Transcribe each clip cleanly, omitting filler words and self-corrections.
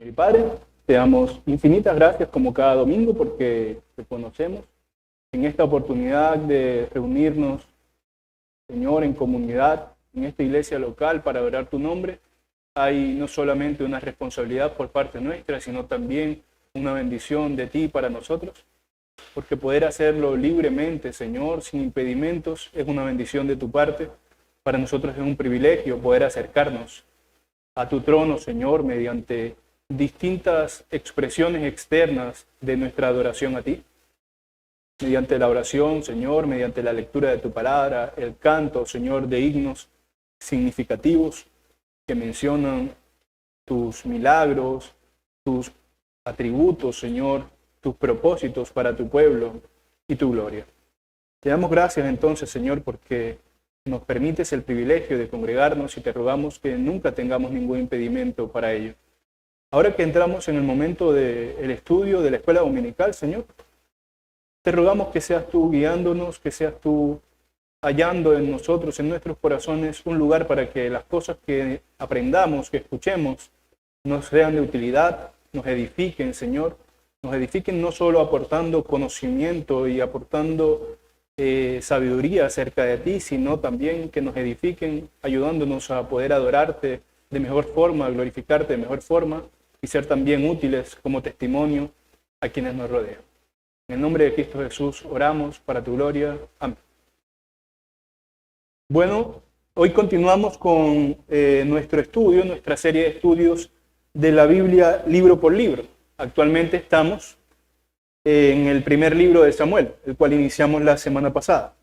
Mi Padre, te damos infinitas gracias como cada domingo porque te conocemos en esta oportunidad de reunirnos, Señor, en comunidad, en esta iglesia local para adorar tu nombre. Hay no solamente una responsabilidad por parte nuestra, sino también una bendición de ti para nosotros, porque poder hacerlo libremente, Señor, sin impedimentos, es una bendición de tu parte. Para nosotros es un privilegio poder acercarnos a tu trono, Señor, mediante distintas expresiones externas de nuestra adoración a ti, mediante la oración, Señor, mediante la lectura de tu palabra, el canto, Señor, de himnos significativos que mencionan tus milagros, tus atributos, Señor, tus propósitos para tu pueblo y tu gloria. Te damos gracias entonces, Señor, porque nos permites el privilegio de congregarnos y te rogamos que nunca tengamos ningún impedimento para ello. Ahora que entramos en el momento del estudio de la escuela dominical, Señor, te rogamos que seas tú guiándonos, que seas tú hallando en nosotros, en nuestros corazones, un lugar para que las cosas que aprendamos, que escuchemos, nos sean de utilidad, nos edifiquen, Señor, nos edifiquen no solo aportando conocimiento y aportando sabiduría acerca de ti, sino también que nos edifiquen ayudándonos a poder adorarte de mejor forma, a glorificarte de mejor forma y ser también útiles como testimonio a quienes nos rodean. En el nombre de Cristo Jesús oramos para tu gloria. Amén. Bueno, hoy continuamos con nuestro estudio, nuestra serie de estudios de la Biblia libro por libro. Actualmente estamos en el primer libro de Samuel, el cual iniciamos la semana pasada.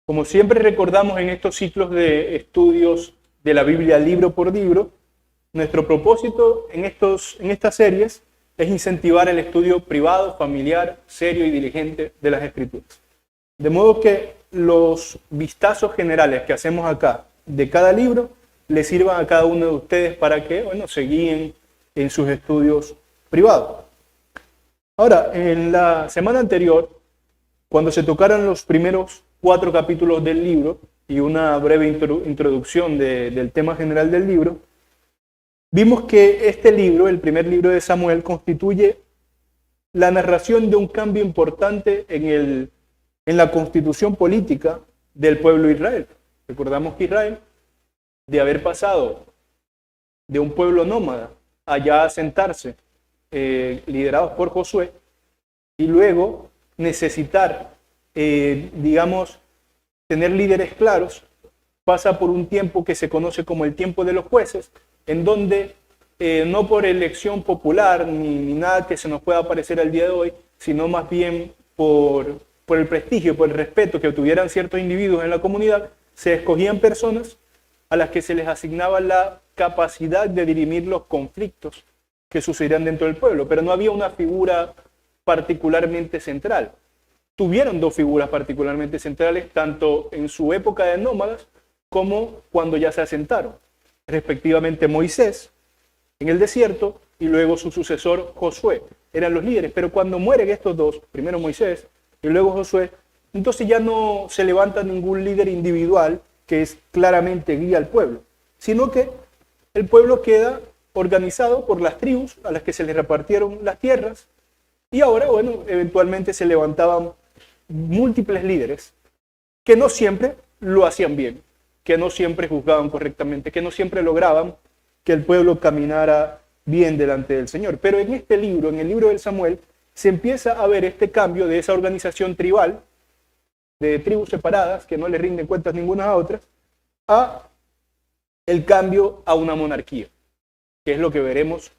Como siempre recordamos en estos ciclos de estudios de la Biblia libro por libro, nuestro propósito en estas series es incentivar el estudio privado, familiar, serio y diligente de las Escrituras. De modo que los vistazos generales que hacemos acá de cada libro les sirvan a cada uno de ustedes para que, se guíen en sus estudios privados. Ahora, en la semana anterior, cuando se tocaron los primeros 4 capítulos del libro y una breve introducción del tema general del libro, vimos que este libro, el primer libro de Samuel, constituye la narración de un cambio importante en la constitución política del pueblo de Israel. Recordamos que Israel, de haber pasado de un pueblo nómada allá a asentarse, liderados por Josué, y luego necesitar, tener líderes claros, pasa por un tiempo que se conoce como el tiempo de los jueces, en donde no por elección popular ni nada que se nos pueda parecer al día de hoy, sino más bien por el prestigio, por el respeto que tuvieran ciertos individuos en la comunidad, se escogían personas a las que se les asignaba la capacidad de dirimir los conflictos que sucedían dentro del pueblo, pero no había una figura particularmente central. Tuvieron 2 figuras particularmente centrales, tanto en su época de nómadas como cuando ya se asentaron, respectivamente Moisés en el desierto y luego su sucesor Josué. Eran los líderes, pero cuando mueren estos 2, primero Moisés y luego Josué, entonces ya no se levanta ningún líder individual que es claramente guía al pueblo, sino que el pueblo queda organizado por las tribus a las que se les repartieron las tierras y ahora, eventualmente se levantaban múltiples líderes que no siempre lo hacían bien, que no siempre juzgaban correctamente, que no siempre lograban que el pueblo caminara bien delante del Señor. Pero en este libro, en el libro del Samuel, se empieza a ver este cambio de esa organización tribal, de tribus separadas, que no le rinden cuentas ninguna a otras, a el cambio a una monarquía, que es lo que veremos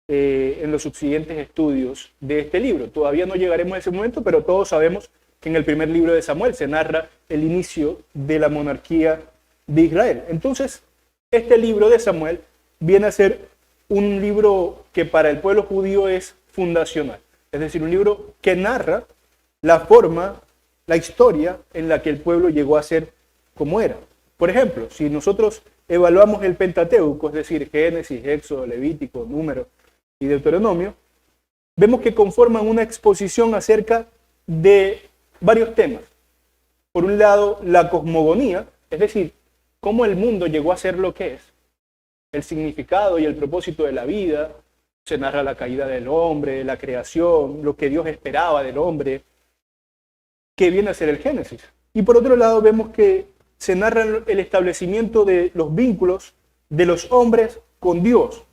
en los subsiguientes estudios de este libro. Todavía no llegaremos a ese momento, pero todos sabemos que en el primer libro de Samuel se narra el inicio de la monarquía de Israel. Entonces, este libro de Samuel viene a ser un libro que para el pueblo judío es fundacional, es decir, un libro que narra la forma, la historia en la que el pueblo llegó a ser como era. Por ejemplo, si nosotros evaluamos el Pentateuco, es decir, Génesis, Éxodo, Levítico, Número y Deuteronomio, vemos que conforman una exposición acerca de varios temas. Por un lado, la cosmogonía, es decir, cómo el mundo llegó a ser lo que es, el significado y el propósito de la vida, Se narra la caída del hombre, la creación, lo que Dios esperaba del hombre, que viene a ser el Génesis. Y por otro lado vemos que se narra el establecimiento de los vínculos de los hombres con Dios,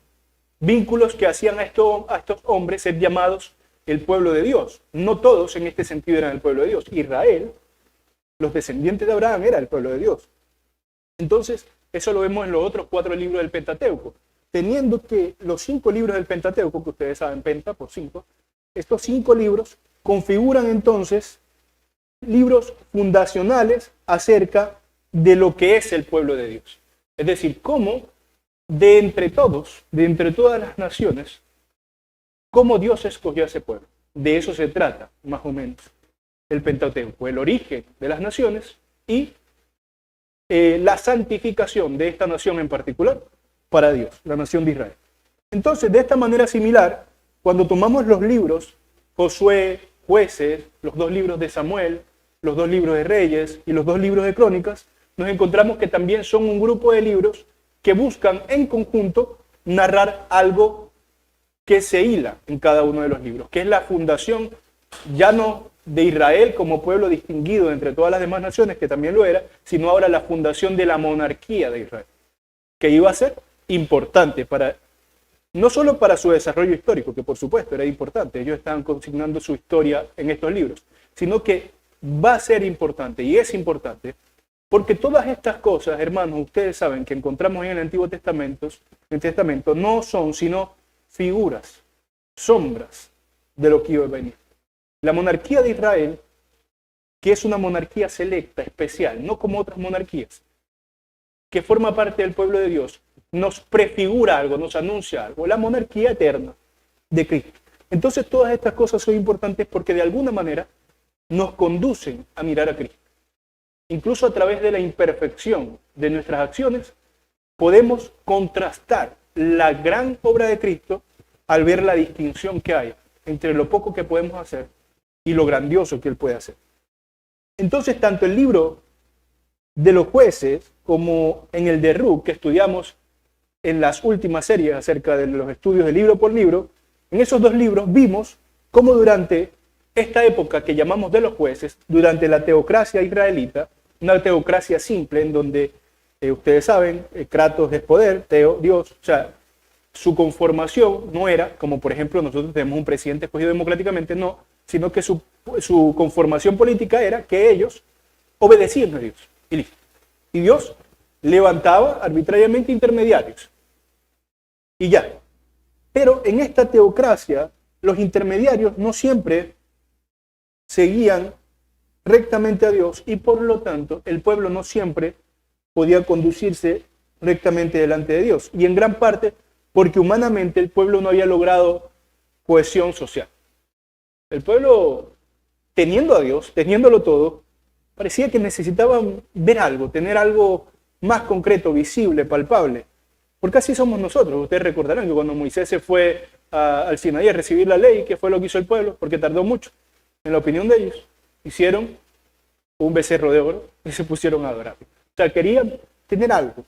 vínculos que hacían a estos hombres ser llamados el pueblo de Dios. No todos en este sentido eran el pueblo de Dios. Israel, los descendientes de Abraham, era el pueblo de Dios. Entonces, eso lo vemos en los otros 4 libros del Pentateuco. Teniendo que los 5 libros del Pentateuco, que ustedes saben, penta por 5, estos 5 libros configuran entonces libros fundacionales acerca de lo que es el pueblo de Dios. Es decir, cómo de entre todos, de entre todas las naciones, cómo Dios escogió a ese pueblo. De eso se trata, más o menos, el Pentateuco, el origen de las naciones y la santificación de esta nación en particular para Dios, la nación de Israel. Entonces, de esta manera similar, cuando tomamos los libros, Josué, Jueces, los 2 libros de Samuel, los 2 libros de Reyes y los 2 libros de Crónicas, nos encontramos que también son un grupo de libros que buscan en conjunto narrar algo que se hila en cada uno de los libros, que es la fundación ya no de Israel como pueblo distinguido entre todas las demás naciones, que también lo era, sino ahora la fundación de la monarquía de Israel, que iba a ser importante para, no solo para su desarrollo histórico, que por supuesto era importante, ellos estaban consignando su historia en estos libros, sino que va a ser importante y es importante porque todas estas cosas, hermanos, ustedes saben que encontramos en el Antiguo Testamento, no son sino figuras, sombras de lo que iba a venir. La monarquía de Israel, que es una monarquía selecta, especial, no como otras monarquías, que forma parte del pueblo de Dios, nos prefigura algo, nos anuncia algo, la monarquía eterna de Cristo. Entonces todas estas cosas son importantes porque de alguna manera nos conducen a mirar a Cristo. Incluso a través de la imperfección de nuestras acciones, podemos contrastar la gran obra de Cristo al ver la distinción que hay entre lo poco que podemos hacer y lo grandioso que Él puede hacer. Entonces, tanto el libro de los Jueces como en el de Ruth, que estudiamos en las últimas series acerca de los estudios de libro por libro, en esos 2 libros vimos cómo durante esta época que llamamos de los jueces, durante la teocracia israelita, una teocracia simple en donde, ustedes saben, Kratos es poder, Teo, Dios, o sea, su conformación no era, como por ejemplo nosotros tenemos un presidente escogido democráticamente, no, sino que su conformación política era que ellos obedecían a Dios, y listo. Y Dios levantaba arbitrariamente intermediarios, y ya. Pero en esta teocracia, los intermediarios no siempre seguían rectamente a Dios y por lo tanto el pueblo no siempre podía conducirse rectamente delante de Dios. Y en gran parte porque humanamente el pueblo no había logrado cohesión social. El pueblo, teniendo a Dios, teniéndolo todo, parecía que necesitaban ver algo, tener algo más concreto, visible, palpable. Porque así somos nosotros. Ustedes recordarán que cuando Moisés se fue al Sinaí a recibir la ley, ¿qué fue lo que hizo el pueblo? Porque tardó mucho. En la opinión de ellos, hicieron un becerro de oro y se pusieron a adorar. O sea, querían tener algo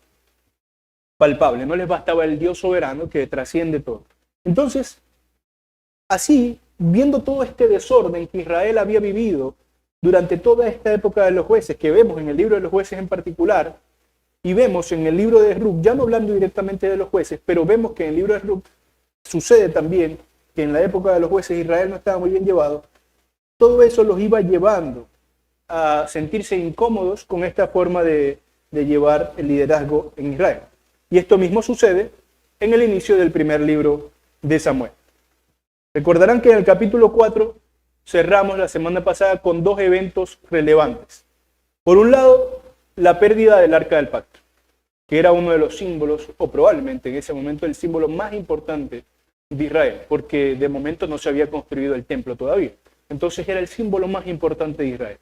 palpable, no les bastaba el Dios soberano que trasciende todo. Entonces, así, viendo todo este desorden que Israel había vivido durante toda esta época de los jueces, que vemos en el libro de los jueces en particular, y vemos en el libro de Ruth, ya no hablando directamente de los jueces, pero vemos que en el libro de Ruth sucede también que en la época de los jueces Israel no estaba muy bien llevado. Todo eso los iba llevando a sentirse incómodos con esta forma de llevar el liderazgo en Israel. Y esto mismo sucede en el inicio del primer libro de Samuel. Recordarán que en el capítulo 4 cerramos la semana pasada con 2 eventos relevantes. Por un lado, la pérdida del Arca del Pacto, que era uno de los símbolos, o probablemente en ese momento el símbolo más importante de Israel, porque de momento no se había construido el templo todavía. Entonces era el símbolo más importante de Israel,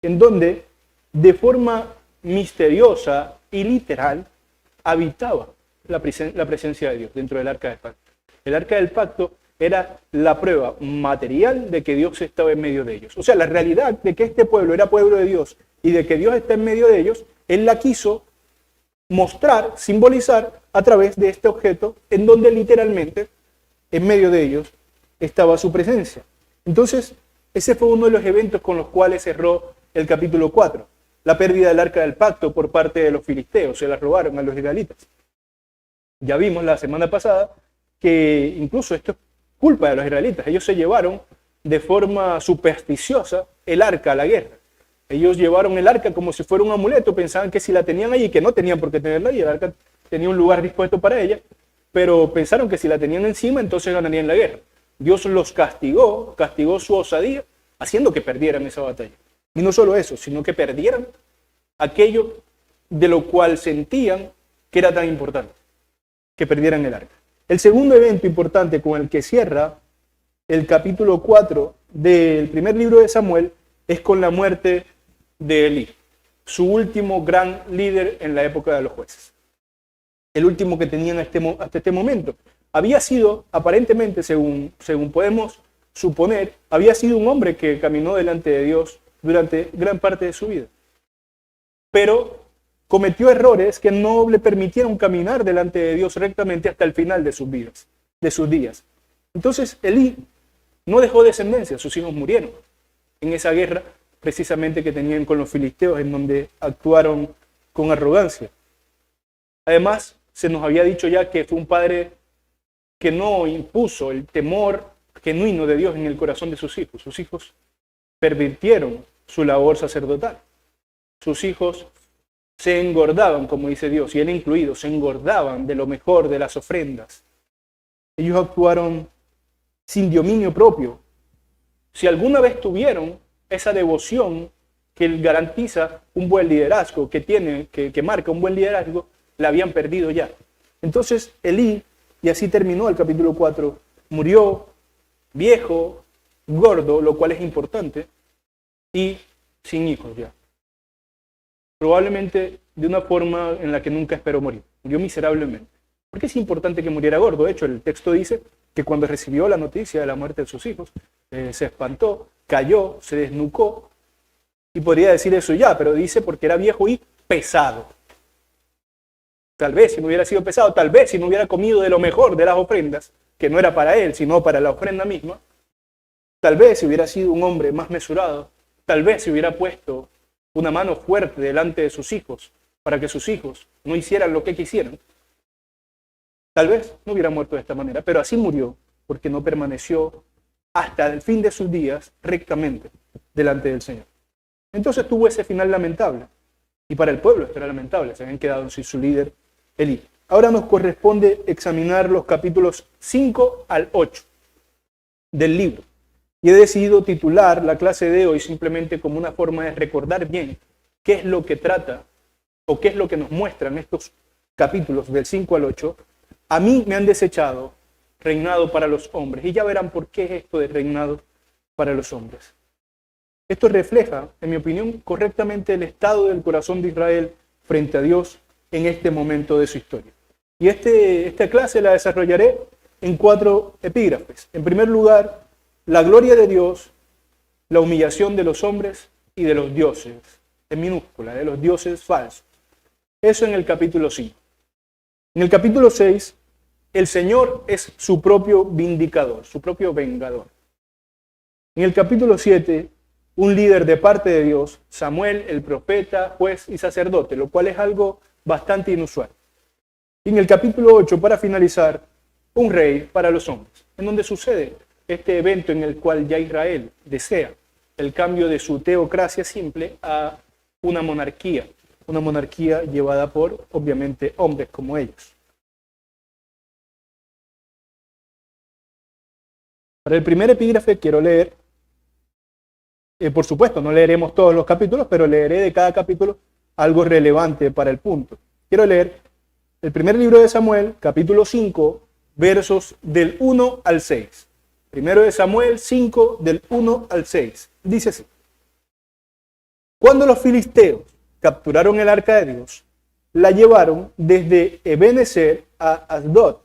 en donde de forma misteriosa y literal habitaba la presencia de Dios dentro del Arca del Pacto. El Arca del Pacto era la prueba material de que Dios estaba en medio de ellos. O sea, la realidad de que este pueblo era pueblo de Dios y de que Dios está en medio de ellos, Él la quiso mostrar, simbolizar a través de este objeto en donde literalmente en medio de ellos estaba su presencia. Entonces, ese fue uno de los eventos con los cuales cerró el capítulo 4, la pérdida del arca del pacto por parte de los filisteos, se la robaron a los israelitas. Ya vimos la semana pasada que incluso esto es culpa de los israelitas, ellos se llevaron de forma supersticiosa el arca a la guerra. Ellos llevaron el arca como si fuera un amuleto, pensaban que si la tenían allí, que no tenían por qué tenerla allí, el arca tenía un lugar dispuesto para ella, pero pensaron que si la tenían encima, entonces ganarían la guerra. Dios los castigó su osadía, haciendo que perdieran esa batalla. Y no solo eso, sino que perdieran aquello de lo cual sentían que era tan importante, que perdieran el arca. El segundo evento importante con el que cierra el capítulo 4 del primer libro de Samuel es con la muerte de Elí, su último gran líder en la época de los jueces. El último que tenían hasta este momento. Había sido, aparentemente, según podemos suponer, había sido un hombre que caminó delante de Dios durante gran parte de su vida. Pero cometió errores que no le permitieron caminar delante de Dios rectamente hasta el final de sus vidas, de sus días. Entonces, Elí no dejó descendencia, sus hijos murieron en esa guerra precisamente que tenían con los filisteos, en donde actuaron con arrogancia. Además, se nos había dicho ya que fue un padre que no impuso el temor genuino de Dios en el corazón de sus hijos. Sus hijos pervirtieron su labor sacerdotal. Sus hijos se engordaban, como dice Dios, y él incluido, se engordaban de lo mejor de las ofrendas. Ellos actuaron sin dominio propio. Si alguna vez tuvieron esa devoción que garantiza un buen liderazgo, que marca un buen liderazgo, la habían perdido ya. Entonces Elí, y así terminó el capítulo 4, murió viejo, gordo, lo cual es importante, y sin hijos ya. Probablemente de una forma en la que nunca esperó morir. Murió miserablemente. ¿Por qué es importante que muriera gordo? De hecho, el texto dice que cuando recibió la noticia de la muerte de sus hijos, se espantó, cayó, se desnucó, y podría decir eso ya, pero dice porque era viejo y pesado. Tal vez si no hubiera sido pesado, tal vez si no hubiera comido de lo mejor de las ofrendas, que no era para él, sino para la ofrenda misma, tal vez si hubiera sido un hombre más mesurado, tal vez si hubiera puesto una mano fuerte delante de sus hijos, para que sus hijos no hicieran lo que quisieran, tal vez no hubiera muerto de esta manera, pero así murió, porque no permaneció hasta el fin de sus días rectamente delante del Señor. Entonces tuvo ese final lamentable, y para el pueblo esto era lamentable, se habían quedado sin su líder Elí. Ahora nos corresponde examinar los capítulos 5 al 8 del libro. Y he decidido titular la clase de hoy simplemente como una forma de recordar bien qué es lo que trata o qué es lo que nos muestran estos capítulos del 5 al 8. A mí me han desechado, reinado para los hombres. Y ya verán por qué es esto de reinado para los hombres. Esto refleja, en mi opinión, correctamente el estado del corazón de Israel frente a Dios en este momento de su historia. Y esta clase la desarrollaré en 4 epígrafes. En primer lugar, la gloria de Dios, la humillación de los hombres y de los dioses, en minúscula, de los dioses falsos. Eso en el capítulo 5. En el capítulo 6, el Señor es su propio vindicador, su propio vengador. En el capítulo 7, un líder de parte de Dios, Samuel, el profeta, juez y sacerdote, lo cual es algo bastante inusual. Y en el capítulo 8, para finalizar, un rey para los hombres, en donde sucede este evento en el cual ya Israel desea el cambio de su teocracia simple a una monarquía llevada por, obviamente, hombres como ellos. Para el primer epígrafe quiero leer, por supuesto, no leeremos todos los capítulos, pero leeré de cada capítulo algo relevante para el punto. Quiero leer el primer libro de Samuel, capítulo 5, versos del 1 al 6. Primero de Samuel 5, del 1 al 6. Dice así: Cuando los filisteos capturaron el arca de Dios, la llevaron desde Ebenezer a Asdod,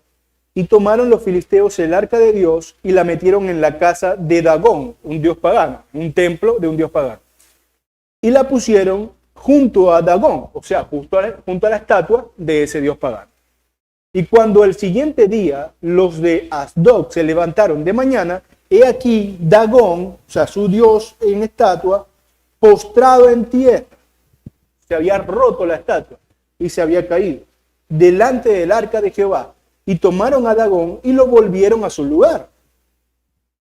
y tomaron los filisteos el arca de Dios y la metieron en la casa de Dagón, un dios pagano, un templo de un dios pagano. Y la pusieron junto a Dagón, o sea, junto a la estatua de ese dios pagano. Y cuando el siguiente día los de Asdod se levantaron de mañana, he aquí Dagón, o sea, su dios en estatua, postrado en tierra. Se había roto la estatua y se había caído delante del arca de Jehová. Y tomaron a Dagón y lo volvieron a su lugar.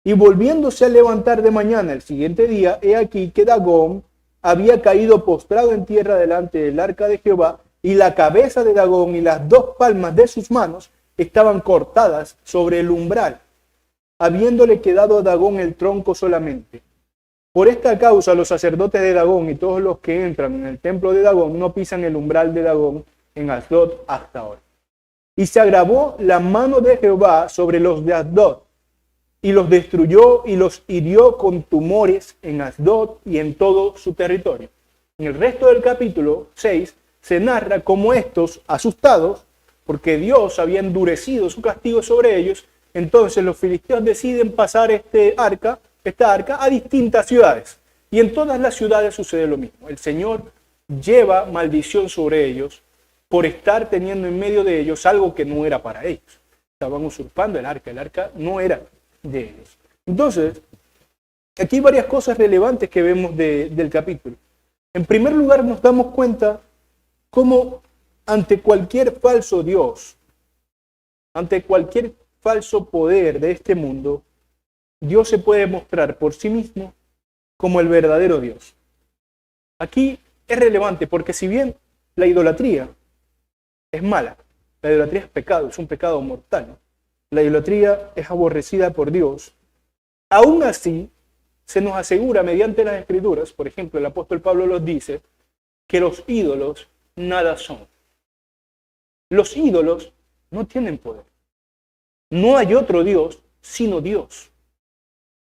Y volviéndose a levantar de mañana el siguiente día, he aquí que Dagón había caído postrado en tierra delante del arca de Jehová, y la cabeza de Dagón y las dos palmas de sus manos estaban cortadas sobre el umbral, habiéndole quedado a Dagón el tronco solamente. Por esta causa los sacerdotes de Dagón y todos los que entran en el templo de Dagón no pisan el umbral de Dagón en Asdod hasta ahora. Y se agravó la mano de Jehová sobre los de Asdod, y los destruyó y los hirió con tumores en Asdod y en todo su territorio. En el resto del capítulo 6 se narra cómo estos, asustados, porque Dios había endurecido su castigo sobre ellos, entonces los filisteos deciden pasar esta arca a distintas ciudades. Y en todas las ciudades sucede lo mismo. El Señor lleva maldición sobre ellos por estar teniendo en medio de ellos algo que no era para ellos. Estaban usurpando el arca no era de ellos. Entonces, aquí hay varias cosas relevantes que vemos del capítulo. En primer lugar, nos damos cuenta cómo ante cualquier falso Dios, ante cualquier falso poder de este mundo, Dios se puede mostrar por sí mismo como el verdadero Dios. Aquí es relevante porque si bien la idolatría es mala, la idolatría es pecado, es un pecado mortal, la idolatría es aborrecida por Dios, aún así se nos asegura mediante las Escrituras, por ejemplo el apóstol Pablo los dice, que los ídolos nada son. Los ídolos no tienen poder. No hay otro Dios sino Dios.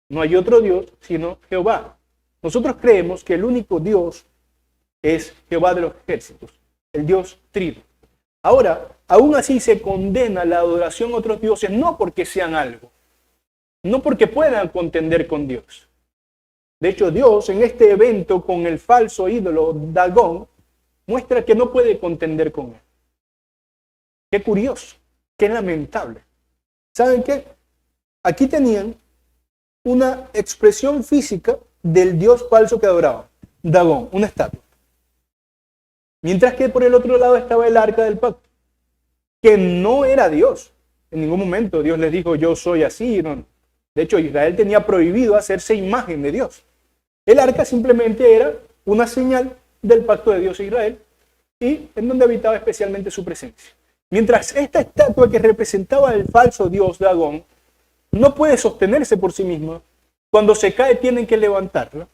No hay otro Dios sino Jehová. Nosotros creemos que el único Dios es Jehová de los ejércitos, el Dios Trino. Ahora, aún así se condena la adoración a otros dioses, no porque sean algo, no porque puedan contender con Dios. De hecho, Dios en este evento con el falso ídolo Dagón muestra que no puede contender con él. Qué curioso, qué lamentable. ¿Saben qué? Aquí tenían una expresión física del dios falso que adoraban, Dagón, una estatua. Mientras que por el otro lado estaba el arca del pacto, que no era Dios. En ningún momento Dios les dijo, yo soy así. No. De hecho, Israel tenía prohibido hacerse imagen de Dios. El arca simplemente era una señal del pacto de Dios e Israel y en donde habitaba especialmente su presencia. Mientras esta estatua que representaba al falso dios Dagón no puede sostenerse por sí misma, cuando se cae tienen que levantarla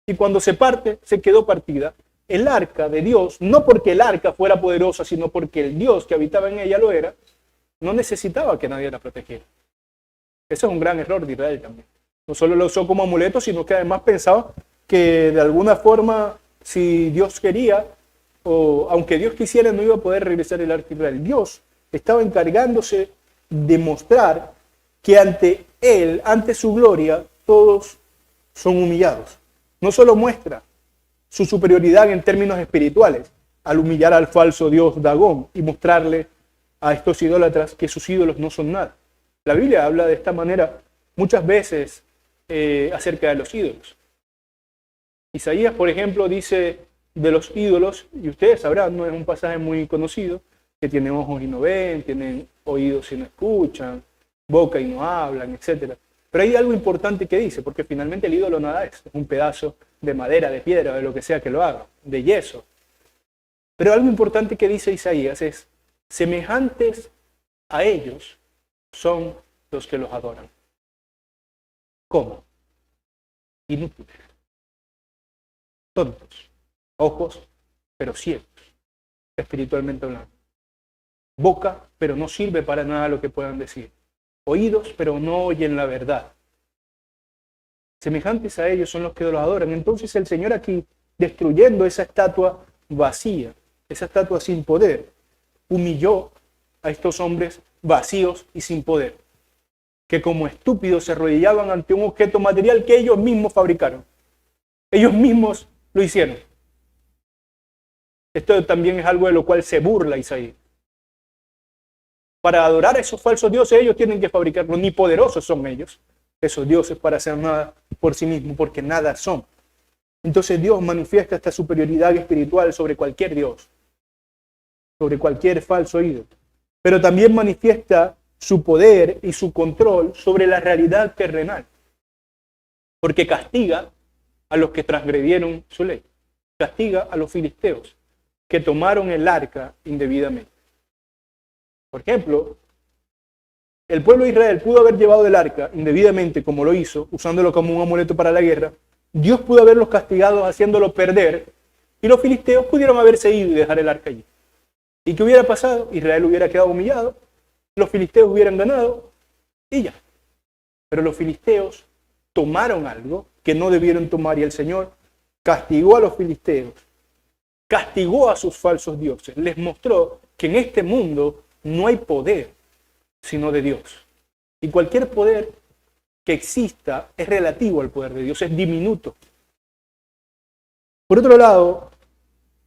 y cuando se parte se quedó partida. El arca de Dios, no porque el arca fuera poderosa, sino porque el Dios que habitaba en ella lo era, no necesitaba que nadie la protegiera. Ese es un gran error de Israel también. No solo lo usó como amuleto, sino que además pensaba que de alguna forma, si Dios quería, o aunque Dios quisiera, no iba a poder regresar el arca de Israel. Dios estaba encargándose de mostrar que ante Él, ante su gloria, todos son humillados. No solo muestra su superioridad en términos espirituales, al humillar al falso dios Dagón y mostrarle a estos idólatras que sus ídolos no son nada. La Biblia habla de esta manera muchas veces acerca de los ídolos. Isaías, por ejemplo, dice de los ídolos, y ustedes sabrán, no es un pasaje muy conocido, que tienen ojos y no ven, tienen oídos y no escuchan, boca y no hablan, etc. Pero hay algo importante que dice, porque finalmente el ídolo nada es un pedazo de madera, de piedra, de lo que sea que lo haga, de yeso. Pero algo importante que dice Isaías es, semejantes a ellos son los que los adoran. ¿Cómo? Inútiles. Tontos. Ojos, pero ciegos, espiritualmente hablando. Boca, pero no sirve para nada lo que puedan decir. Oídos, pero no oyen la verdad. Semejantes a ellos son los que los adoran. Entonces el Señor aquí, destruyendo esa estatua vacía, esa estatua sin poder, humilló a estos hombres vacíos y sin poder, que como estúpidos se arrodillaban ante un objeto material que ellos mismos fabricaron. Ellos mismos lo hicieron. Esto también es algo de lo cual se burla Isaías. para adorar a esos falsos dioses, ellos tienen que fabricarlo, ni poderosos son ellos, esos dioses, para hacer nada por sí mismos, porque nada son. Entonces Dios manifiesta esta superioridad espiritual sobre cualquier dios, sobre cualquier falso ídolo, pero también manifiesta su poder y su control sobre la realidad terrenal, porque castiga a los que transgredieron su ley, castiga a los filisteos que tomaron el arca indebidamente. Por ejemplo, el pueblo de Israel pudo haber llevado el arca indebidamente, como lo hizo, usándolo como un amuleto para la guerra. Dios pudo haberlos castigado haciéndolo perder, y los filisteos pudieron haberse ido y dejar el arca allí. ¿Y qué hubiera pasado? Israel hubiera quedado humillado, los filisteos hubieran ganado, y ya. Pero los filisteos tomaron algo que no debieron tomar, y el Señor castigó a los filisteos, castigó a sus falsos dioses, les mostró que en este mundo no hay poder sino de Dios. Y cualquier poder que exista es relativo al poder de Dios, es diminuto. Por otro lado,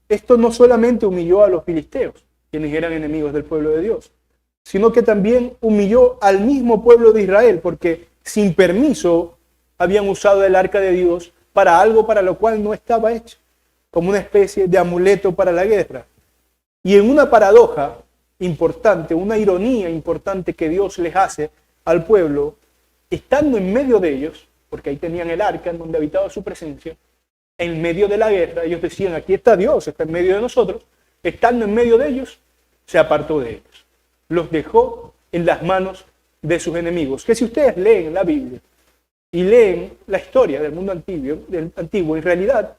esto no solamente humilló a los filisteos, quienes eran enemigos del pueblo de Dios, sino que también humilló al mismo pueblo de Israel, porque sin permiso habían usado el arca de Dios para algo para lo cual no estaba hecho, como una especie de amuleto para la guerra. Y en una paradoja importante, una ironía importante que Dios les hace al pueblo, estando en medio de ellos, porque ahí tenían el arca en donde habitaba su presencia, en medio de la guerra, ellos decían, aquí está Dios, está en medio de nosotros, estando en medio de ellos, se apartó de ellos. Los dejó en las manos de sus enemigos. Que si ustedes leen la Biblia y leen la historia del mundo antiguo, en realidad,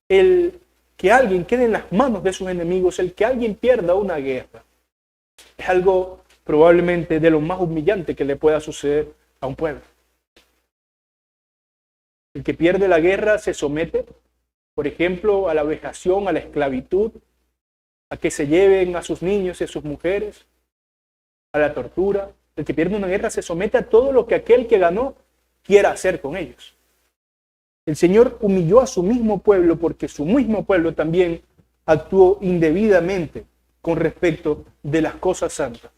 el que alguien quede en las manos de sus enemigos, el que alguien pierda una guerra, es algo probablemente de lo más humillante que le pueda suceder a un pueblo. El que pierde la guerra se somete, por ejemplo, a la vejación, a la esclavitud, a que se lleven a sus niños y a sus mujeres, a la tortura. El que pierde una guerra se somete a todo lo que aquel que ganó quiera hacer con ellos. El Señor humilló a su mismo pueblo porque su mismo pueblo también actuó indebidamente con respecto de las cosas santas.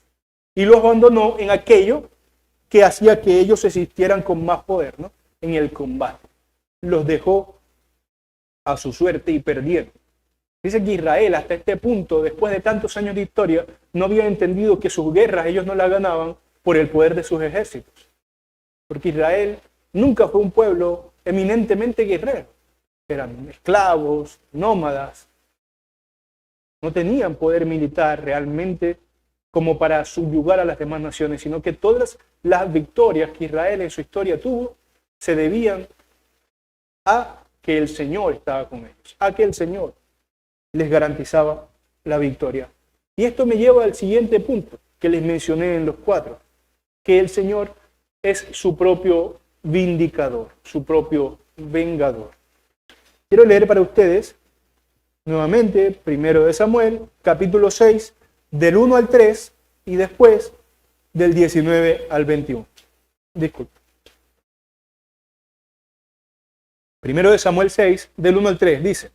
Y los abandonó en aquello que hacía que ellos existieran con más poder, ¿no? En el combate. Los dejó a su suerte y perdieron. Dice que Israel hasta este punto, después de tantos años de historia, no había entendido que sus guerras ellos no las ganaban por el poder de sus ejércitos. Porque Israel nunca fue un pueblo eminentemente guerrero. Eran esclavos, nómadas. No tenían poder militar realmente como para subyugar a las demás naciones, sino que todas las victorias que Israel en su historia tuvo se debían a que el Señor estaba con ellos, a que el Señor les garantizaba la victoria. Y esto me lleva al siguiente punto que les mencioné en los 4, que el Señor es su propio vindicador, su propio vengador. Quiero leer para ustedes nuevamente, 1 de Samuel, capítulo 6, del 1 al 3 y después del 19 al 21. Disculpe. 1 de Samuel 6, del 1 al 3, dice: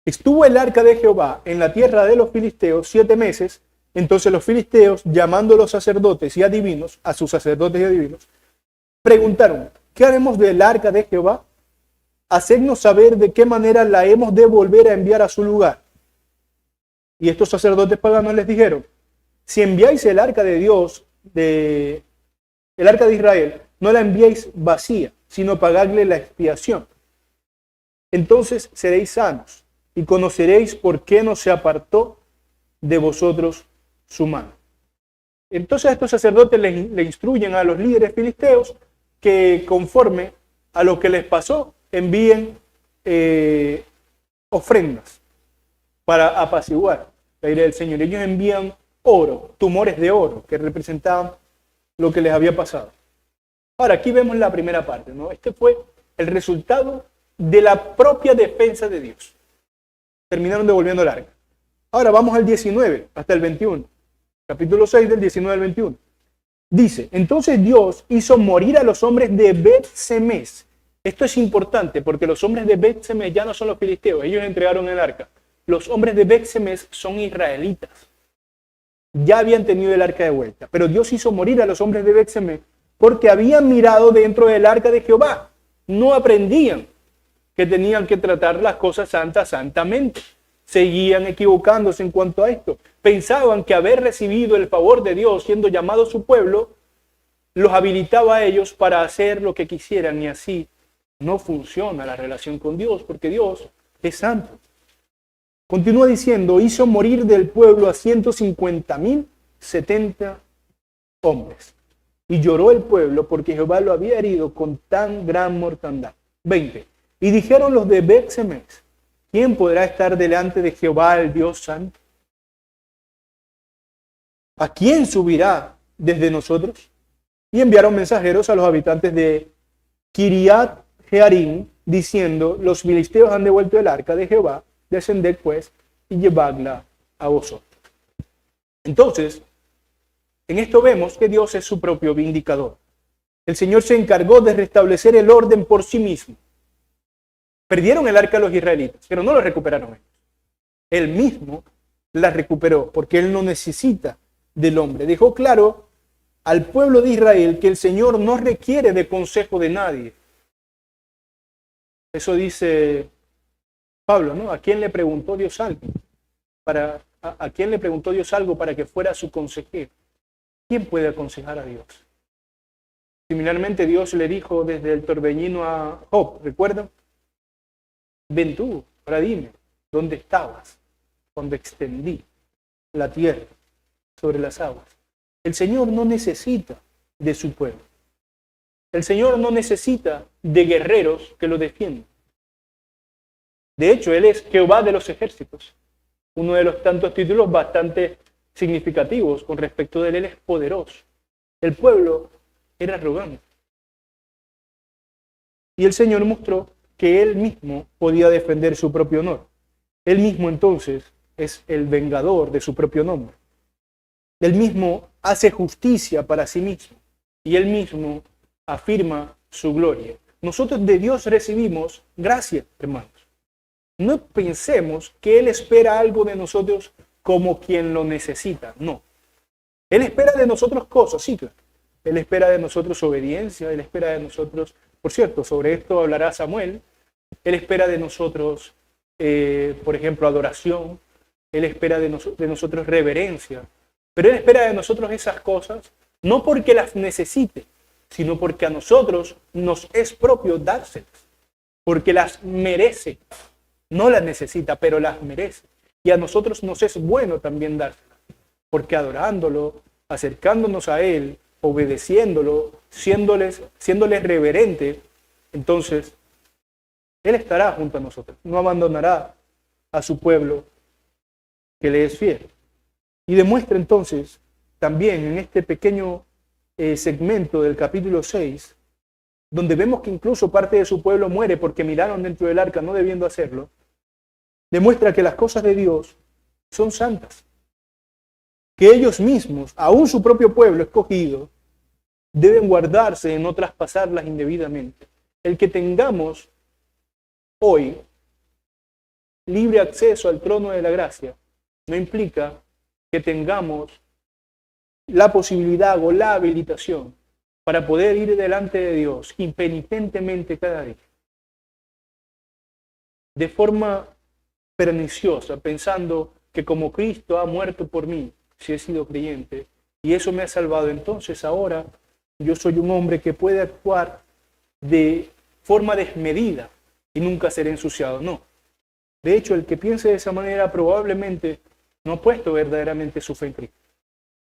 Estuvo el arca de Jehová en la tierra de los filisteos 7 meses. Entonces los filisteos, llamando a los sacerdotes y adivinos, a sus sacerdotes y adivinos, preguntaron: ¿qué haremos del arca de Jehová? Hacednos saber de qué manera la hemos de volver a enviar a su lugar. Y estos sacerdotes paganos les dijeron: si enviáis el arca de Dios, el arca de Israel, no la enviéis vacía, sino pagadle la expiación. Entonces seréis sanos y conoceréis por qué no se apartó de vosotros su mano. Entonces estos sacerdotes le instruyen a los líderes filisteos que conforme a lo que les pasó, envíen ofrendas para apaciguar la ira del Señor. Ellos envían oro, tumores de oro, que representaban lo que les había pasado. Ahora, aquí vemos la primera parte, ¿no? Este fue el resultado de la propia defensa de Dios. Terminaron devolviendo el arca. Ahora vamos al 19 hasta el 21. Capítulo 6 del 19 al 21. Dice: entonces Dios hizo morir a los hombres de Bet-Semes. Esto es importante porque los hombres de Bet-Semes ya no son los filisteos, ellos entregaron el arca. Los hombres de Bet-Semes son israelitas. ya habían tenido el arca de vuelta. Pero Dios hizo morir a los hombres de Bet-Semec porque habían mirado dentro del arca de Jehová. No aprendían que tenían que tratar las cosas santas santamente. Seguían equivocándose en cuanto a esto. Pensaban que haber recibido el favor de Dios siendo llamado su pueblo los habilitaba a ellos para hacer lo que quisieran, y así no funciona la relación con Dios, porque Dios es santo. Continúa diciendo, hizo morir del pueblo a 150,070 hombres. Y lloró el pueblo porque Jehová lo había herido con tan gran mortandad. 20. Y dijeron los de Bet-Semec, ¿quién podrá estar delante de Jehová, el Dios santo? ¿A quién subirá desde nosotros? Y enviaron mensajeros a los habitantes de Kiriat Jearim, diciendo, los filisteos han devuelto el arca de Jehová, descended pues y llevadla a vosotros. Entonces, en esto vemos que Dios es su propio vindicador. El Señor se encargó de restablecer el orden por sí mismo. Perdieron el arca los israelitas, pero no lo recuperaron ellos. Él mismo la recuperó, porque Él no necesita del hombre. Dejó claro al pueblo de Israel que el Señor no requiere de consejo de nadie. Eso dice Pablo, ¿no? ¿A quién le preguntó Dios algo? ¿A quién le preguntó Dios algo para que fuera su consejero? ¿Quién puede aconsejar a Dios? Similarmente, Dios le dijo desde el torbellino a Job, ¿recuerdan? Ven tú, ahora dime, ¿dónde estabas cuando extendí la tierra sobre las aguas? El Señor no necesita de su pueblo. El Señor no necesita de guerreros que lo defiendan. De hecho, Él es Jehová de los ejércitos. Uno de los tantos títulos bastante significativos con respecto de Él es poderoso. El pueblo era arrogante. Y el Señor mostró que Él mismo podía defender su propio honor. Él mismo entonces es el vengador de su propio nombre. Él mismo hace justicia para sí mismo y Él mismo afirma su gloria. Nosotros de Dios recibimos gracia, hermanos. No pensemos que Él espera algo de nosotros como quien lo necesita, no. Él espera de nosotros cosas, sí, claro. Él espera de nosotros obediencia, Él espera de nosotros, por cierto, sobre esto hablará Samuel, Él espera de nosotros, por ejemplo, adoración, Él espera de nosotros reverencia, pero Él espera de nosotros esas cosas, no porque las necesite, sino porque a nosotros nos es propio dárselas, porque las merece. No las necesita, pero las merece. Y a nosotros nos es bueno también dárselas, porque adorándolo, acercándonos a Él, obedeciéndolo, siéndoles reverente, entonces Él estará junto a nosotros, no abandonará a su pueblo que le es fiel. Y demuestra entonces también en este pequeño segmento del capítulo 6, donde vemos que incluso parte de su pueblo muere porque miraron dentro del arca no debiendo hacerlo, demuestra que las cosas de Dios son santas. Que ellos mismos, aún su propio pueblo escogido, deben guardarse de no traspasarlas indebidamente. El que tengamos hoy libre acceso al trono de la gracia no implica que tengamos la posibilidad o la habilitación para poder ir delante de Dios impenitentemente cada día, de forma perniciosa, pensando que como Cristo ha muerto por mí, si he sido creyente, y eso me ha salvado, entonces ahora yo soy un hombre que puede actuar de forma desmedida y nunca seré ensuciado. No. De hecho, el que piense de esa manera probablemente no ha puesto verdaderamente su fe en Cristo.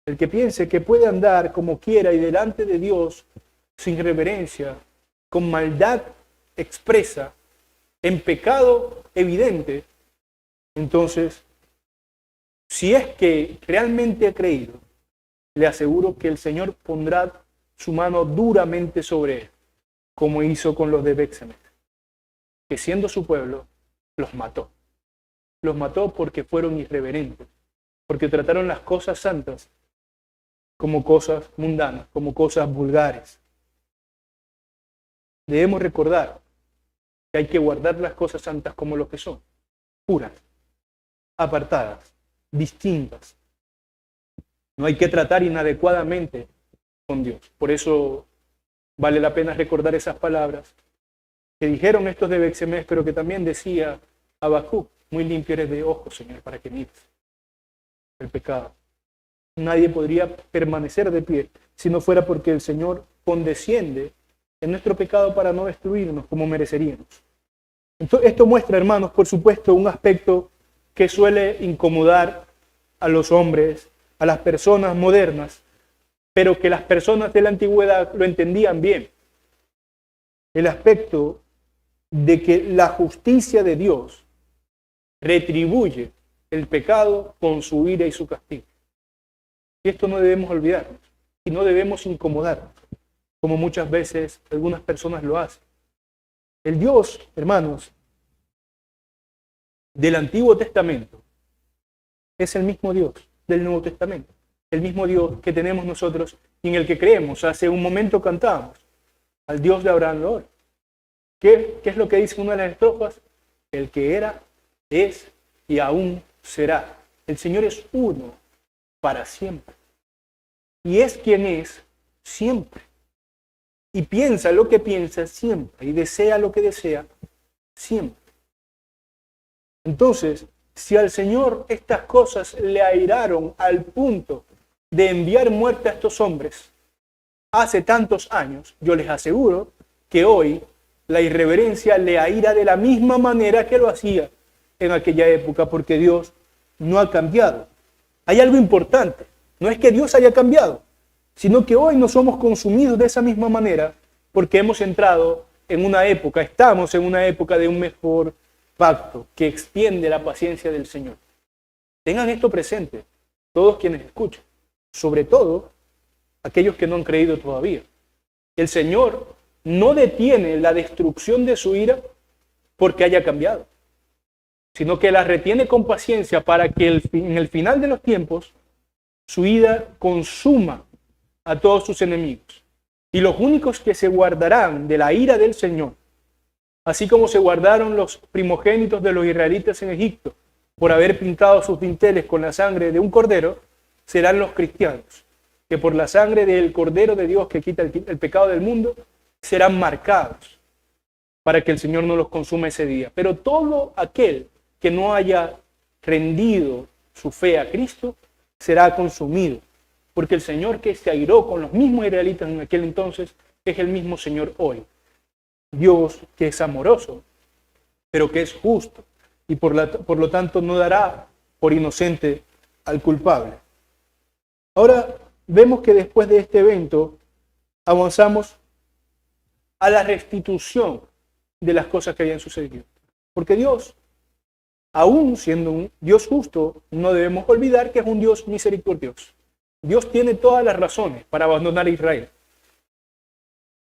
El que piense que puede andar como quiera y delante de Dios sin reverencia, con maldad expresa, en pecado evidente, entonces, si es que realmente ha creído, le aseguro que el Señor pondrá su mano duramente sobre él, como hizo con los de Bet-Semec, que siendo su pueblo, los mató. Los mató porque fueron irreverentes, porque trataron las cosas santas como cosas mundanas, como cosas vulgares. Debemos recordar que hay que guardar las cosas santas como lo que son, puras, apartadas, distintas. No hay que tratar inadecuadamente con Dios. Por eso vale la pena recordar esas palabras que dijeron estos de Bexemés, pero que también decía Habacuc: muy limpio eres de ojos, Señor, para que mires el pecado. Nadie podría permanecer de pie si no fuera porque el Señor condesciende en nuestro pecado para no destruirnos como mereceríamos. Entonces, esto muestra, hermanos, por supuesto, un aspecto que suele incomodar a los hombres, a las personas modernas, pero que las personas de la antigüedad lo entendían bien. El aspecto de que la justicia de Dios retribuye el pecado con su ira y su castigo. Y esto no debemos olvidarnos y no debemos incomodarnos, como muchas veces algunas personas lo hacen. El Dios, hermanos, del Antiguo Testamento es el mismo Dios del Nuevo Testamento, el mismo Dios que tenemos nosotros y en el que creemos. Hace un momento cantábamos al Dios de Abraham lo oro. ¿Qué es lo que dice una de las estrofas? El que era, es y aún será. El Señor es uno para siempre. Y es quien es siempre. Y piensa lo que piensa siempre. Y desea lo que desea siempre. Entonces, si al Señor estas cosas le airaron al punto de enviar muerte a estos hombres hace tantos años, yo les aseguro que hoy la irreverencia le aira de la misma manera que lo hacía en aquella época, porque Dios no ha cambiado. Hay algo importante, no es que Dios haya cambiado, sino que hoy no somos consumidos de esa misma manera porque hemos entrado en una época, estamos en una época de un mejor pacto que extiende la paciencia del Señor. Tengan esto presente, todos quienes escuchan, sobre todo aquellos que no han creído todavía. El Señor no detiene la destrucción de su ira porque haya cambiado, sino que la retiene con paciencia para que en el final de los tiempos su ira consuma a todos sus enemigos. Y los únicos que se guardarán de la ira del Señor, así como se guardaron los primogénitos de los israelitas en Egipto por haber pintado sus dinteles con la sangre de un cordero, serán los cristianos, que por la sangre del Cordero de Dios que quita el pecado del mundo, serán marcados para que el Señor no los consuma ese día. Pero todo aquel que no haya rendido su fe a Cristo será consumido, porque el Señor que se airó con los mismos israelitas en aquel entonces es el mismo Señor hoy. Dios que es amoroso, pero que es justo, y por lo tanto no dará por inocente al culpable. Ahora vemos que después de este evento avanzamos a la restitución de las cosas que habían sucedido. Porque Dios, aún siendo un Dios justo, no debemos olvidar que es un Dios misericordioso. Dios tiene todas las razones para abandonar a Israel.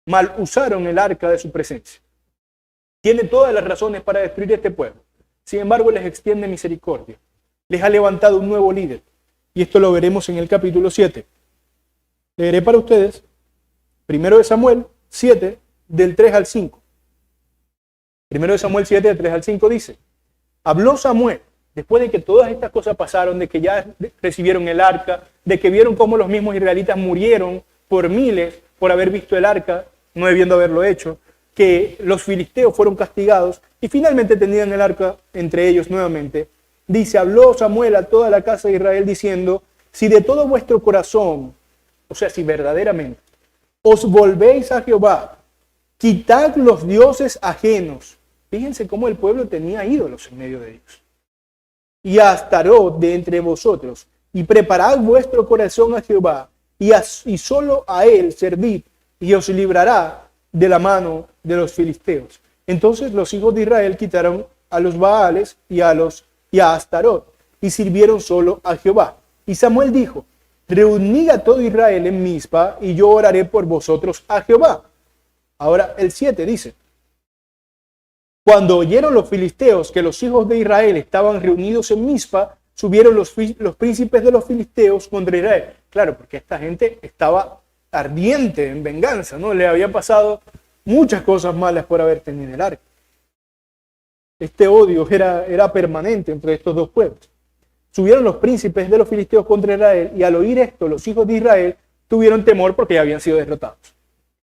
Mal usaron el arca de su presencia. Tiene todas las razones para destruir este pueblo. Sin embargo, les extiende misericordia. Les ha levantado un nuevo líder. Y esto lo veremos en el capítulo 7. Leeré para ustedes 1 Samuel 7, del 3 al 5. 1 Samuel 7, del 3 al 5 dice: habló Samuel, después de que todas estas cosas pasaron, de que ya recibieron el arca, de que vieron cómo los mismos israelitas murieron por miles por haber visto el arca, no debiendo haberlo hecho, que los filisteos fueron castigados y finalmente tenían el arca entre ellos nuevamente. Dice, habló Samuel a toda la casa de Israel diciendo, si de todo vuestro corazón, o sea, si verdaderamente os volvéis a Jehová, quitad los dioses ajenos. Fíjense cómo el pueblo tenía ídolos en medio de ellos. Y a Astarot de entre vosotros, y preparad vuestro corazón a Jehová, y solo a él servid, y os librará de la mano de los filisteos. Entonces los hijos de Israel quitaron a los Baales y a Astarot, y sirvieron solo a Jehová. Y Samuel dijo, reunid a todo Israel en Mizpa, y yo oraré por vosotros a Jehová. Ahora el 7 dice, cuando oyeron los filisteos que los hijos de Israel estaban reunidos en Mizpa, subieron los príncipes de los filisteos contra Israel. Claro, porque esta gente estaba ardiente en venganza, ¿no? Le había pasado muchas cosas malas por haber tenido el arca. Este odio era permanente entre estos dos pueblos. subieron los príncipes de los filisteos contra Israel, y al oír esto, los hijos de Israel tuvieron temor porque ya habían sido derrotados.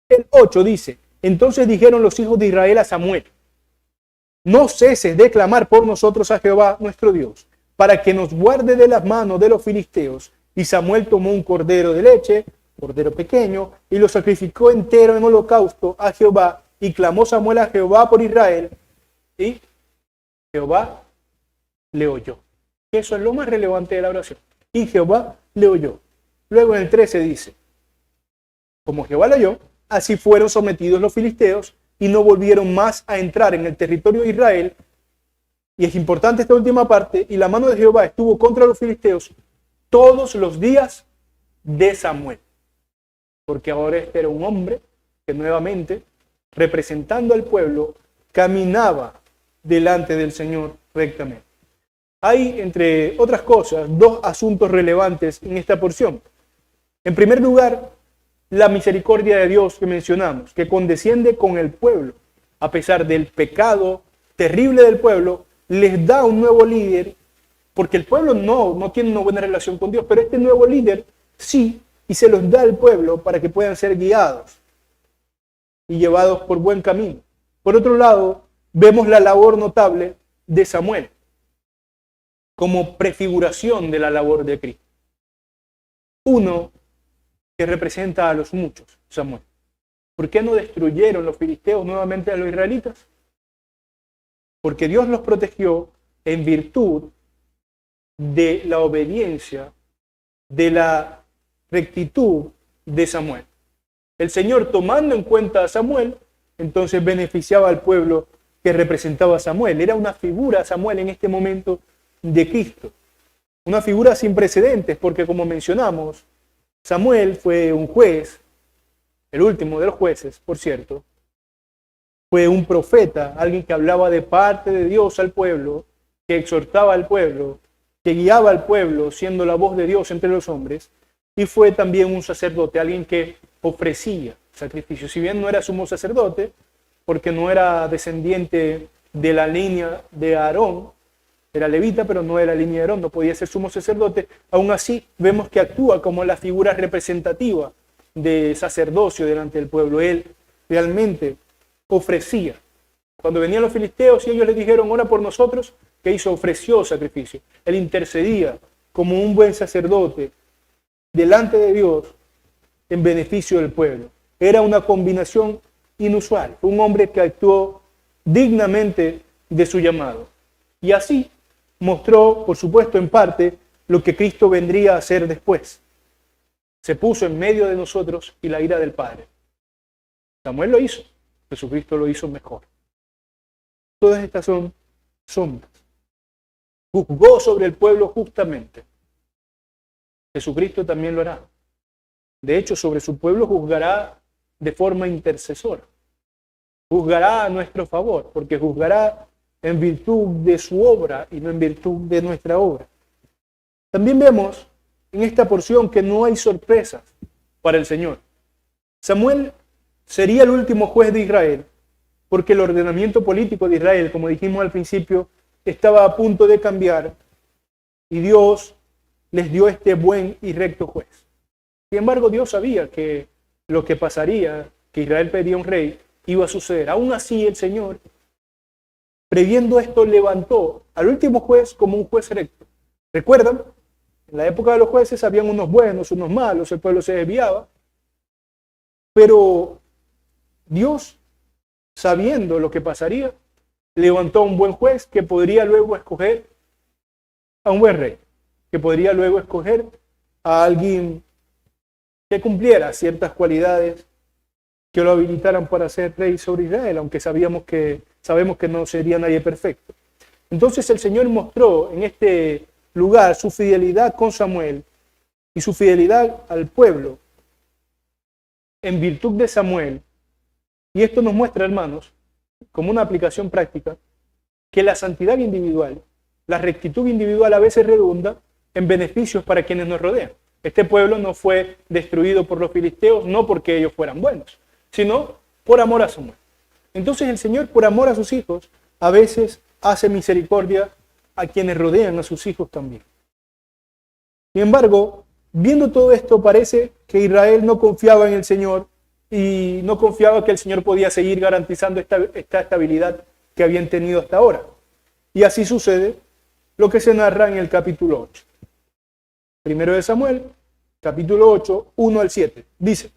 El 8 dice, entonces dijeron los hijos de Israel a Samuel, no ceses de clamar por nosotros a Jehová nuestro Dios, para que nos guarde de las manos de los filisteos. Y Samuel tomó un cordero de leche, cordero pequeño, y lo sacrificó entero en holocausto a Jehová, y clamó Samuel a Jehová por Israel, y Jehová le oyó. Eso es lo más relevante de la oración. Y Jehová le oyó. Luego en el 13 dice, como Jehová le oyó, así fueron sometidos los filisteos y no volvieron más a entrar en el territorio de Israel. Y es importante esta última parte, y la mano de Jehová estuvo contra los filisteos todos los días de Samuel. Porque ahora este era un hombre que nuevamente, representando al pueblo, caminaba delante del Señor rectamente. Hay, entre otras cosas, dos asuntos relevantes en esta porción. En primer lugar, la misericordia de Dios que mencionamos, que condesciende con el pueblo, a pesar del pecado terrible del pueblo, les da un nuevo líder, porque el pueblo no tiene una buena relación con Dios, pero este nuevo líder sí, y se los da al pueblo para que puedan ser guiados y llevados por buen camino. Por otro lado, vemos la labor notable de Samuel, como prefiguración de la labor de Cristo. Uno que representa a los muchos, Samuel. ¿Por qué no destruyeron los filisteos nuevamente a los israelitas? Porque Dios los protegió en virtud de la obediencia, de la rectitud de Samuel. El Señor, tomando en cuenta a Samuel, entonces beneficiaba al pueblo que representaba a Samuel. Era una figura, Samuel, en este momento, de Cristo. Una figura sin precedentes, porque como mencionamos, Samuel fue un juez, el último de los jueces, por cierto. Fue un profeta, alguien que hablaba de parte de Dios al pueblo, que exhortaba al pueblo, que guiaba al pueblo, siendo la voz de Dios entre los hombres. Y fue también un sacerdote, alguien que ofrecía sacrificios. Si bien no era sumo sacerdote, porque no era descendiente de la línea de Aarón, era levita, pero no era la línea de Aarón, no podía ser sumo sacerdote. Aún así, vemos que actúa como la figura representativa de sacerdocio delante del pueblo. Él realmente ofrecía. Cuando venían los filisteos y ellos le dijeron, ora por nosotros, ¿qué hizo? Ofreció sacrificio. Él intercedía como un buen sacerdote delante de Dios en beneficio del pueblo. Era una combinación inusual. Fue un hombre que actuó dignamente de su llamado. Y así mostró, por supuesto, en parte, lo que Cristo vendría a hacer después. Se puso en medio de nosotros y la ira del Padre. Samuel lo hizo, Jesucristo lo hizo mejor. Todas estas son sombras. Juzgó sobre el pueblo justamente. Jesucristo también lo hará. De hecho, sobre su pueblo juzgará de forma intercesora. Juzgará a nuestro favor, porque juzgará en virtud de su obra y no en virtud de nuestra obra. También vemos en esta porción que no hay sorpresas para el Señor. Samuel sería el último juez de Israel, porque el ordenamiento político de Israel, como dijimos al principio, estaba a punto de cambiar y Dios les dio este buen y recto juez. Sin embargo, Dios sabía que lo que pasaría, que Israel pedía un rey, iba a suceder. Aún así, el Señor, previendo esto, levantó al último juez como un juez recto. ¿Recuerdan? En la época de los jueces habían unos buenos, unos malos, el pueblo se desviaba. Pero Dios, sabiendo lo que pasaría, levantó a un buen juez que podría luego escoger a un buen rey, que podría luego escoger a alguien que cumpliera ciertas cualidades que lo habilitaran para ser rey sobre Israel, aunque sabemos que no sería nadie perfecto. Entonces el Señor mostró en este lugar su fidelidad con Samuel y su fidelidad al pueblo en virtud de Samuel. Y esto nos muestra, hermanos, como una aplicación práctica, que la santidad individual, la rectitud individual a veces redunda en beneficios para quienes nos rodean. Este pueblo no fue destruido por los filisteos, no porque ellos fueran buenos, sino por amor a Samuel. Entonces el Señor, por amor a sus hijos, a veces hace misericordia a quienes rodean a sus hijos también. Sin embargo, viendo todo esto, parece que Israel no confiaba en el Señor y no confiaba que el Señor podía seguir garantizando esta estabilidad que habían tenido hasta ahora. Y así sucede lo que se narra en el capítulo 8. Primero de Samuel, capítulo 8, 1 al 7. Dice: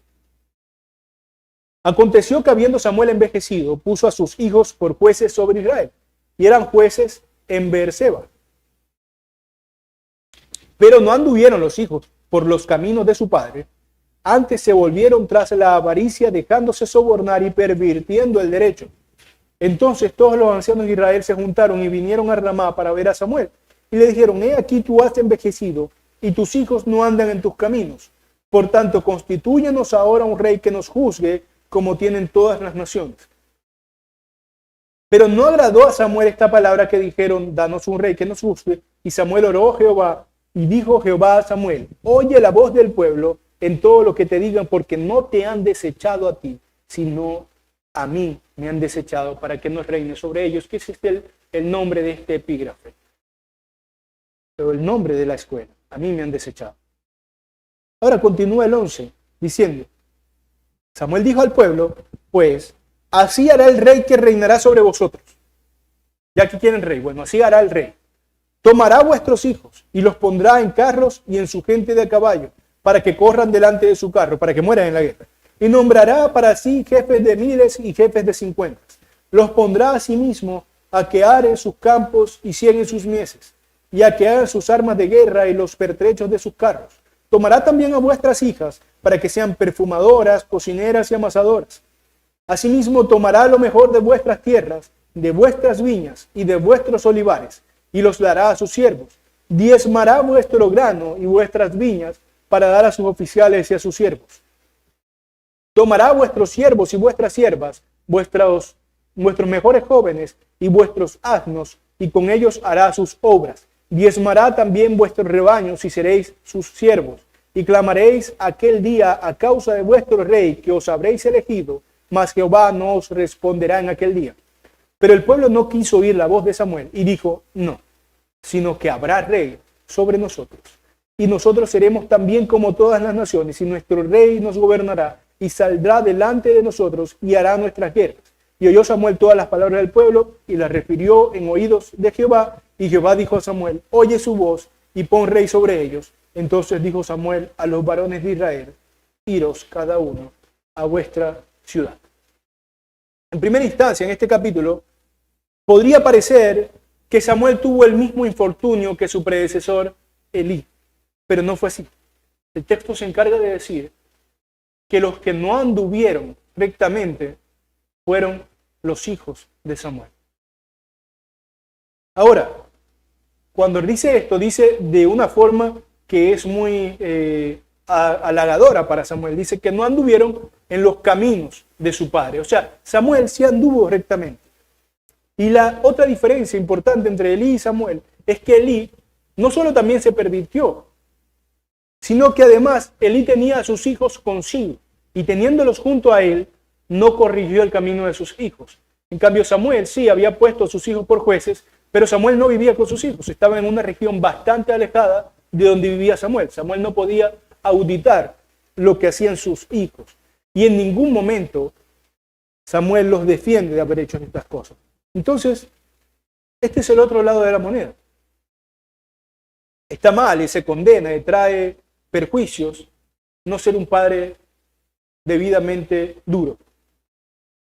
Aconteció que habiendo Samuel envejecido, puso a sus hijos por jueces sobre Israel, y eran jueces en Beerseba. Pero no anduvieron los hijos por los caminos de su padre, antes se volvieron tras la avaricia, dejándose sobornar y pervirtiendo el derecho. Entonces todos los ancianos de Israel se juntaron y vinieron a Ramá para ver a Samuel, y le dijeron: He aquí tú has envejecido, y tus hijos no andan en tus caminos. Por tanto, constitúyenos ahora un rey que nos juzgue, como tienen todas las naciones. Pero no agradó a Samuel esta palabra que dijeron: Danos un rey que nos juzgue. Y Samuel oró a Jehová, y dijo Jehová a Samuel: Oye la voz del pueblo en todo lo que te digan, porque no te han desechado a ti, sino a mí me han desechado para que no reine sobre ellos. Que es el nombre de este epígrafe, pero el nombre de la escuela: a mí me han desechado. Ahora continúa el 11 diciendo: Samuel dijo al pueblo: Pues así hará el rey que reinará sobre vosotros. Ya que quieren rey, bueno, así hará el rey. Tomará vuestros hijos y los pondrá en carros y en su gente de caballo, para que corran delante de su carro, para que mueran en la guerra. Y nombrará para sí jefes de miles y jefes de 50. Los pondrá a sí mismo a que aren sus campos y cieguen sus mieses, y a que hagan sus armas de guerra y los pertrechos de sus carros. Tomará también a vuestras hijas, para que sean perfumadoras, cocineras y amasadoras. Asimismo tomará lo mejor de vuestras tierras, de vuestras viñas y de vuestros olivares, y los dará a sus siervos. Diezmará vuestro grano y vuestras viñas, para dar a sus oficiales y a sus siervos. Tomará vuestros siervos y vuestras siervas, vuestros mejores jóvenes y vuestros asnos, y con ellos hará sus obras. Diezmará también vuestros rebaños y seréis sus siervos. Y clamaréis aquel día a causa de vuestro rey que os habréis elegido, mas Jehová no os responderá en aquel día. Pero el pueblo no quiso oír la voz de Samuel y dijo: No, sino que habrá rey sobre nosotros. Y nosotros seremos también como todas las naciones, y nuestro rey nos gobernará y saldrá delante de nosotros y hará nuestras guerras. Y oyó Samuel todas las palabras del pueblo y las refirió en oídos de Jehová. Y Jehová dijo a Samuel: Oye su voz y pon rey sobre ellos. Entonces dijo Samuel a los varones de Israel: Iros cada uno a vuestra ciudad. En primera instancia, en este capítulo, podría parecer que Samuel tuvo el mismo infortunio que su predecesor Elí, pero no fue así. El texto se encarga de decir que los que no anduvieron rectamente fueron los hijos de Samuel. Ahora, cuando dice esto, dice de una forma que es muy halagadora para Samuel. Dice que no anduvieron en los caminos de su padre. O sea, Samuel sí anduvo rectamente. Y la otra diferencia importante entre Elí y Samuel es que Elí no solo también se pervirtió, sino que además Elí tenía a sus hijos consigo, y teniéndolos junto a él, no corrigió el camino de sus hijos. En cambio, Samuel sí había puesto a sus hijos por jueces, pero Samuel no vivía con sus hijos, estaba en una región bastante alejada de donde vivía Samuel. Samuel no podía auditar lo que hacían sus hijos, y en ningún momento Samuel los defiende de haber hecho estas cosas. Entonces, este es el otro lado de la moneda. Está mal y se condena y trae perjuicios no ser un padre debidamente duro.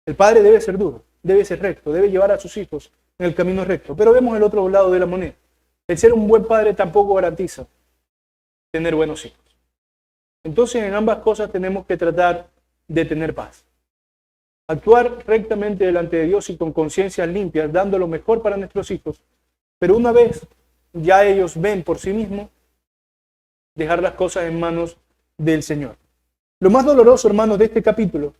El padre debe ser duro, debe ser recto, debe llevar a sus hijos en el camino recto. Pero vemos el otro lado de la moneda. El ser un buen padre tampoco garantiza tener buenos hijos. Entonces, en ambas cosas tenemos que tratar de tener paz. Actuar rectamente delante de Dios y con conciencias limpias, dando lo mejor para nuestros hijos. Pero una vez ya ellos ven por sí mismos, dejar las cosas en manos del Señor. Lo más doloroso, hermanos, de este capítulo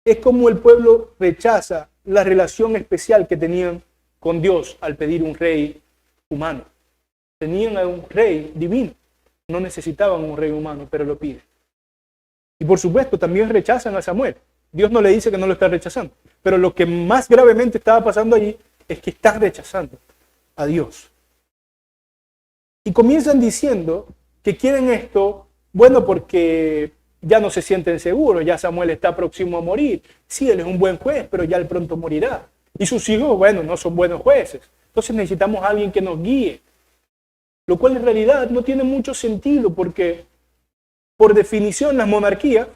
es cómo el pueblo rechaza la relación especial que tenían con Dios al pedir un rey humano. Tenían a un rey divino, no necesitaban un rey humano, pero lo piden. Y por supuesto también rechazan a Samuel. Dios no le dice que no lo está rechazando, pero lo que más gravemente estaba pasando allí es que están rechazando a Dios. Y comienzan diciendo que quieren esto, bueno, porque ya no se sienten seguros, ya Samuel está próximo a morir. Sí, él es un buen juez, pero ya él pronto morirá. Y sus hijos, bueno, no son buenos jueces. Entonces necesitamos a alguien que nos guíe. Lo cual en realidad no tiene mucho sentido porque, por definición, las monarquías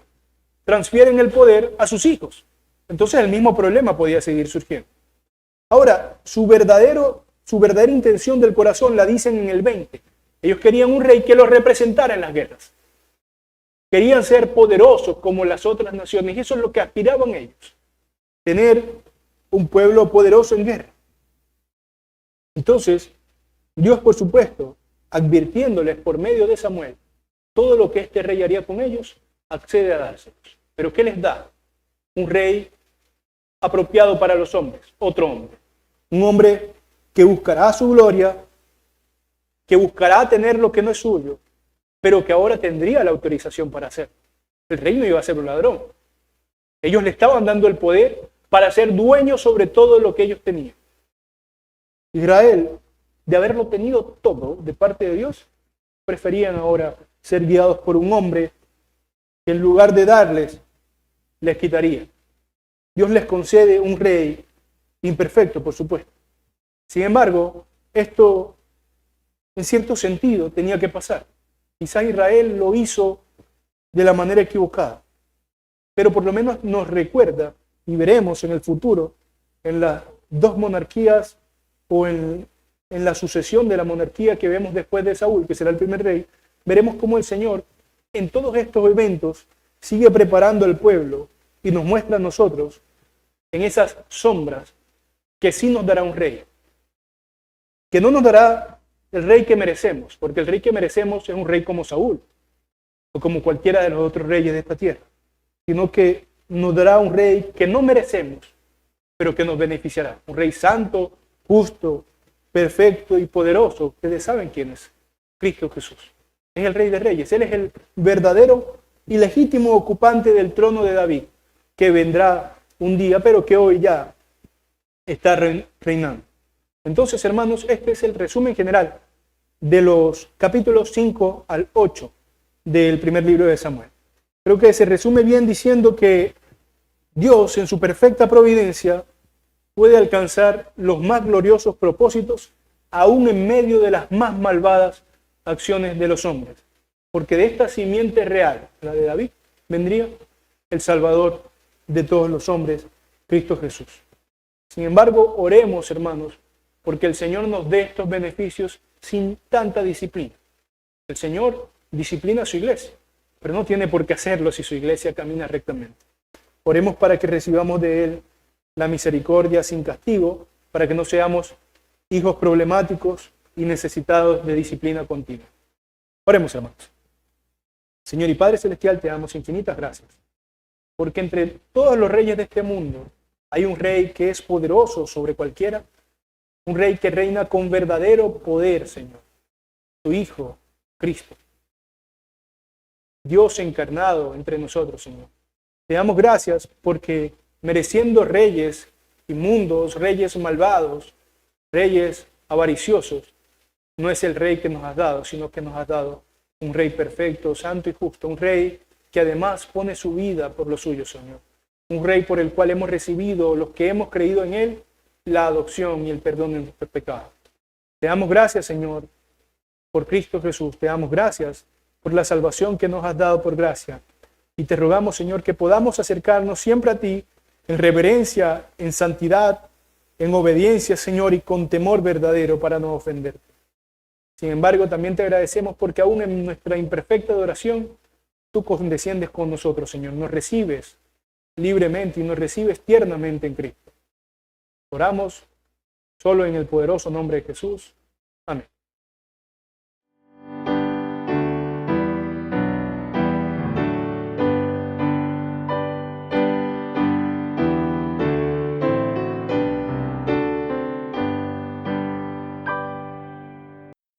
transfieren el poder a sus hijos. Entonces el mismo problema podía seguir surgiendo. Ahora, su verdadera intención del corazón la dicen en el 20. Ellos querían un rey que los representara en las guerras. Querían ser poderosos como las otras naciones y eso es lo que aspiraban ellos. Tener un pueblo poderoso en guerra. Entonces, Dios, por supuesto, advirtiéndoles por medio de Samuel todo lo que este rey haría con ellos, accede a dárselos. ¿Pero qué les da? Un rey apropiado para los hombres, otro hombre. Un hombre que buscará su gloria, que buscará tener lo que no es suyo, pero que ahora tendría la autorización para hacerlo. El rey no iba a ser un ladrón. Ellos le estaban dando el poder para ser dueños sobre todo lo que ellos tenían. Israel, de haberlo tenido todo de parte de Dios, preferían ahora ser guiados por un hombre que en lugar de darles, les quitaría. Dios les concede un rey imperfecto, por supuesto. Sin embargo, esto en cierto sentido tenía que pasar. Quizás Israel lo hizo de la manera equivocada, pero por lo menos nos recuerda, y veremos en el futuro, en las dos monarquías o en la sucesión de la monarquía que vemos después de Saúl, que será el primer rey, veremos cómo el Señor en todos estos eventos sigue preparando al pueblo y nos muestra a nosotros en esas sombras que sí nos dará un rey, que no nos dará el rey que merecemos, porque el rey que merecemos es un rey como Saúl o como cualquiera de los otros reyes de esta tierra, sino que nos dará un rey que no merecemos, pero que nos beneficiará, un rey santo, justo, perfecto y poderoso. Ustedes saben quién es, Cristo Jesús. Es el Rey de Reyes, Él es el verdadero y legítimo ocupante del trono de David, que vendrá un día, pero que hoy ya está reinando. Entonces, hermanos, este es el resumen general de los capítulos 5 al 8 del primer libro de Samuel. Creo que se resume bien diciendo que Dios, en su perfecta providencia, puede alcanzar los más gloriosos propósitos aún en medio de las más malvadas acciones de los hombres. Porque de esta simiente real, la de David, vendría el Salvador de todos los hombres, Cristo Jesús. Sin embargo, oremos, hermanos, porque el Señor nos dé estos beneficios sin tanta disciplina. El Señor disciplina a su iglesia, pero no tiene por qué hacerlo si su iglesia camina rectamente. Oremos para que recibamos de Él la misericordia sin castigo, para que no seamos hijos problemáticos y necesitados de disciplina continua. Oremos, hermanos. Señor y Padre Celestial, te damos infinitas gracias, porque entre todos los reyes de este mundo hay un rey que es poderoso sobre cualquiera, un rey que reina con verdadero poder, Señor, tu Hijo, Cristo. Dios encarnado entre nosotros, Señor. Te damos gracias porque mereciendo reyes inmundos, reyes malvados, reyes avariciosos, no es el rey que nos has dado, sino que nos has dado un rey perfecto, santo y justo, un rey que además pone su vida por los suyos, Señor. Un rey por el cual hemos recibido, los que hemos creído en Él, la adopción y el perdón de nuestros pecados. Te damos gracias, Señor, por Cristo Jesús. Te damos gracias por la salvación que nos has dado por gracia. Y te rogamos, Señor, que podamos acercarnos siempre a ti en reverencia, en santidad, en obediencia, Señor, y con temor verdadero para no ofenderte. Sin embargo, también te agradecemos porque aún en nuestra imperfecta adoración, tú condesciendes con nosotros, Señor. Nos recibes libremente y nos recibes tiernamente en Cristo. Oramos solo en el poderoso nombre de Jesús. Amén.